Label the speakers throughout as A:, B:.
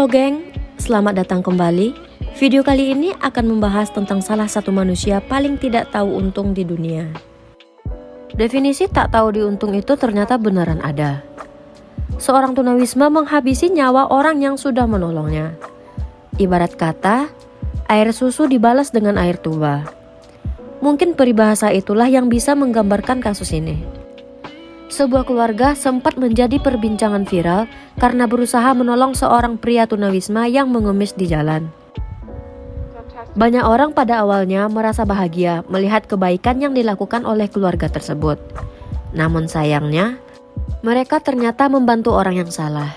A: Halo geng, selamat datang kembali. Video kali ini akan membahas tentang salah satu manusia paling tidak tahu untung di dunia. Definisi tak tahu diuntung itu ternyata beneran ada. Seorang tunawisma menghabisi nyawa orang yang sudah menolongnya. Ibarat kata, air susu dibalas dengan air tuba. Mungkin peribahasa itulah yang bisa menggambarkan kasus ini. Sebuah keluarga sempat menjadi perbincangan viral karena berusaha menolong seorang pria tunawisma yang mengemis di jalan. Banyak orang pada awalnya merasa bahagia melihat kebaikan yang dilakukan oleh keluarga tersebut. Namun sayangnya, mereka ternyata membantu orang yang salah.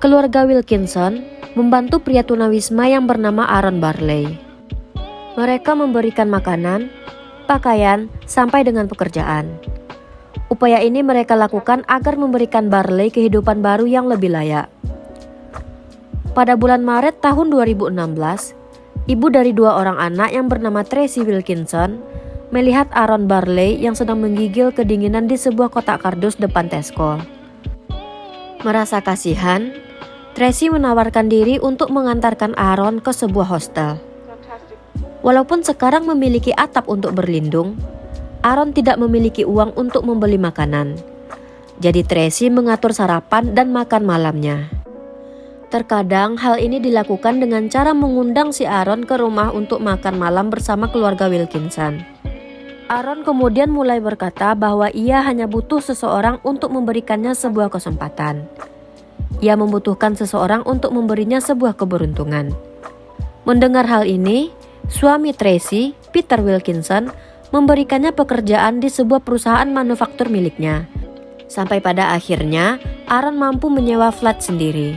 A: Keluarga Wilkinson membantu pria tunawisma yang bernama Aaron Barley. Mereka memberikan makanan, pakaian, sampai dengan pekerjaan. Upaya ini mereka lakukan agar memberikan Barley kehidupan baru yang lebih layak. Pada bulan Maret tahun 2016, ibu dari dua orang anak yang bernama Tracy Wilkinson melihat Aaron Barley yang sedang menggigil kedinginan di sebuah kotak kardus depan Tesco. Merasa kasihan, Tracy menawarkan diri untuk mengantarkan Aaron ke sebuah hostel. Walaupun sekarang memiliki atap untuk berlindung, Aaron tidak memiliki uang untuk membeli makanan. Jadi Tracy mengatur sarapan dan makan malamnya. Terkadang hal ini dilakukan dengan cara mengundang si Aaron ke rumah untuk makan malam bersama keluarga Wilkinson. Aaron kemudian mulai berkata bahwa ia hanya butuh seseorang untuk memberikannya sebuah kesempatan. Ia membutuhkan seseorang untuk memberinya sebuah keberuntungan. Mendengar hal ini, suami Tracy, Peter Wilkinson, memberikannya pekerjaan di sebuah perusahaan manufaktur miliknya. Sampai pada akhirnya, Aaron mampu menyewa flat sendiri.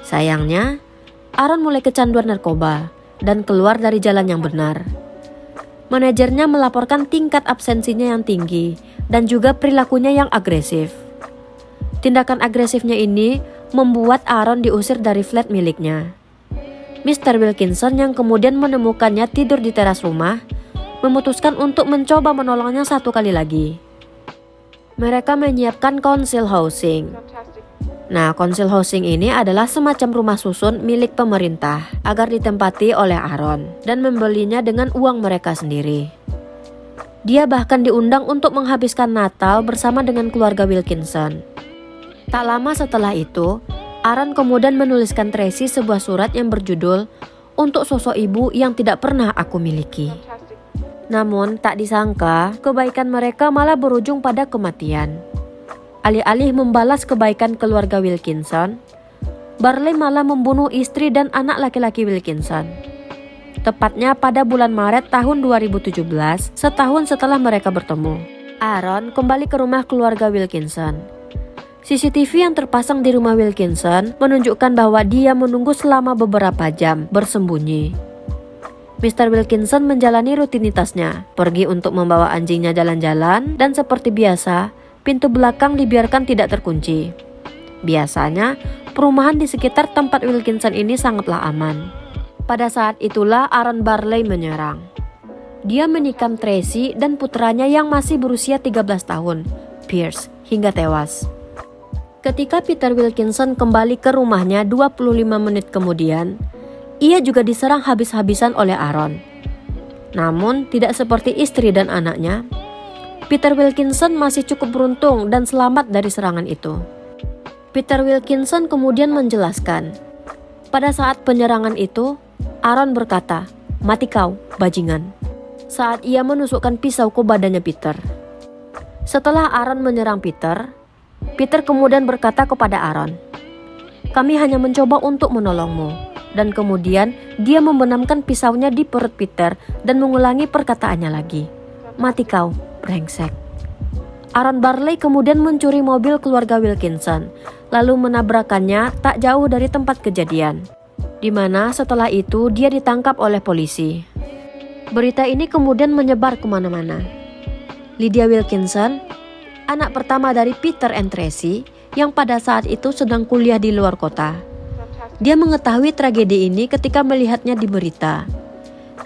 A: Sayangnya, Aaron mulai kecanduan narkoba dan keluar dari jalan yang benar. Manajernya melaporkan tingkat absensinya yang tinggi dan juga perilakunya yang agresif. Tindakan agresifnya ini membuat Aaron diusir dari flat miliknya. Mr. Wilkinson yang kemudian menemukannya tidur di teras rumah, memutuskan untuk mencoba menolongnya satu kali lagi. Mereka menyiapkan council housing. Nah, council housing ini adalah semacam rumah susun milik pemerintah agar ditempati oleh Aaron dan membelinya dengan uang mereka sendiri. Dia bahkan diundang untuk menghabiskan Natal bersama dengan keluarga Wilkinson. Tak lama setelah itu, Aaron kemudian menuliskan Tracy sebuah surat yang berjudul "Untuk sosok ibu yang tidak pernah aku miliki". Namun tak disangka, kebaikan mereka malah berujung pada kematian. Alih-alih membalas kebaikan keluarga Wilkinson, Barley malah membunuh istri dan anak laki-laki Wilkinson. Tepatnya pada bulan Maret tahun 2017, setahun setelah mereka bertemu. Aaron kembali ke rumah keluarga Wilkinson. CCTV yang terpasang di rumah Wilkinson menunjukkan bahwa dia menunggu selama beberapa jam bersembunyi. Mr. Wilkinson menjalani rutinitasnya, pergi untuk membawa anjingnya jalan-jalan, dan seperti biasa, pintu belakang dibiarkan tidak terkunci. Biasanya, perumahan di sekitar tempat Wilkinson ini sangatlah aman. Pada saat itulah Aaron Barley menyerang. Dia menikam Tracy dan putranya yang masih berusia 13 tahun, Pierce, hingga tewas. Ketika Peter Wilkinson kembali ke rumahnya 25 menit kemudian, ia juga diserang habis-habisan oleh Aaron. Namun, tidak seperti istri dan anaknya, Peter Wilkinson masih cukup beruntung dan selamat dari serangan itu. Peter Wilkinson kemudian menjelaskan, pada saat penyerangan itu, Aaron berkata, "Mati kau, bajingan," saat ia menusukkan pisau ke badannya Peter. Setelah Aaron menyerang Peter, Peter kemudian berkata kepada Aaron, "Kami hanya mencoba untuk menolongmu." Dan kemudian dia membenamkan pisaunya di perut Peter dan mengulangi perkataannya lagi, "Mati kau, brengsek." Aaron Barley kemudian mencuri mobil keluarga Wilkinson, lalu menabrakannya tak jauh dari tempat kejadian, di mana setelah itu dia ditangkap oleh polisi. Berita ini kemudian menyebar kemana-mana. Lydia Wilkinson, anak pertama dari Peter and Tracy, yang pada saat itu sedang kuliah di luar kota. Dia mengetahui tragedi ini ketika melihatnya di berita.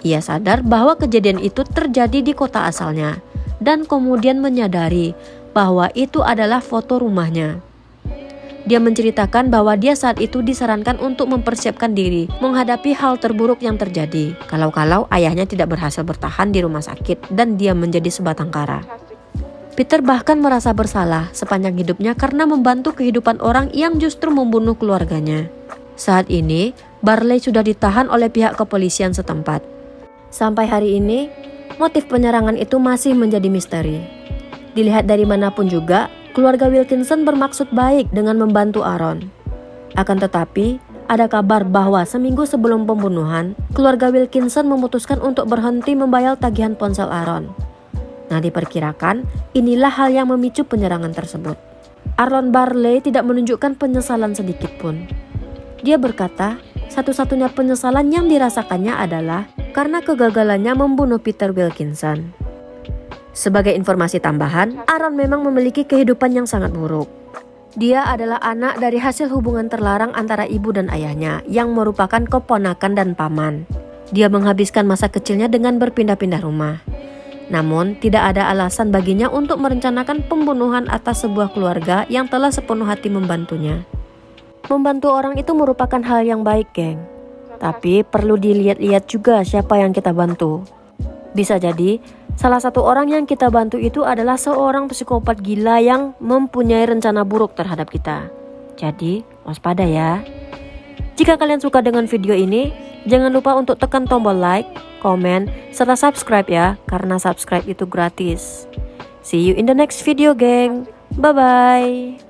A: Ia sadar bahwa kejadian itu terjadi di kota asalnya dan kemudian menyadari bahwa itu adalah foto rumahnya. Dia menceritakan bahwa dia saat itu disarankan untuk mempersiapkan diri menghadapi hal terburuk yang terjadi kalau ayahnya tidak berhasil bertahan di rumah sakit dan dia menjadi sebatang kara. Peter bahkan merasa bersalah sepanjang hidupnya karena membantu kehidupan orang yang justru membunuh keluarganya. Saat ini, Barley sudah ditahan oleh pihak kepolisian setempat. Sampai hari ini, motif penyerangan itu masih menjadi misteri. Dilihat dari manapun juga, keluarga Wilkinson bermaksud baik dengan membantu Aaron. Akan tetapi, ada kabar bahwa seminggu sebelum pembunuhan, keluarga Wilkinson memutuskan untuk berhenti membayar tagihan ponsel Aaron. Nah, diperkirakan inilah hal yang memicu penyerangan tersebut. Aaron Barley tidak menunjukkan penyesalan sedikit pun. Dia berkata, satu-satunya penyesalan yang dirasakannya adalah karena kegagalannya membunuh Peter Wilkinson. Sebagai informasi tambahan, Aaron memang memiliki kehidupan yang sangat buruk. Dia adalah anak dari hasil hubungan terlarang antara ibu dan ayahnya yang merupakan keponakan dan paman. Dia menghabiskan masa kecilnya dengan berpindah-pindah rumah. Namun, tidak ada alasan baginya untuk merencanakan pembunuhan atas sebuah keluarga yang telah sepenuh hati membantunya. Membantu orang itu merupakan hal yang baik, geng. Tapi perlu dilihat-lihat juga siapa yang kita bantu. Bisa jadi, salah satu orang yang kita bantu itu adalah seorang psikopat gila yang mempunyai rencana buruk terhadap kita. Jadi, waspada ya. Jika kalian suka dengan video ini, jangan lupa untuk tekan tombol like, komen, serta subscribe ya, karena subscribe itu gratis. See you in the next video, geng. Bye-bye.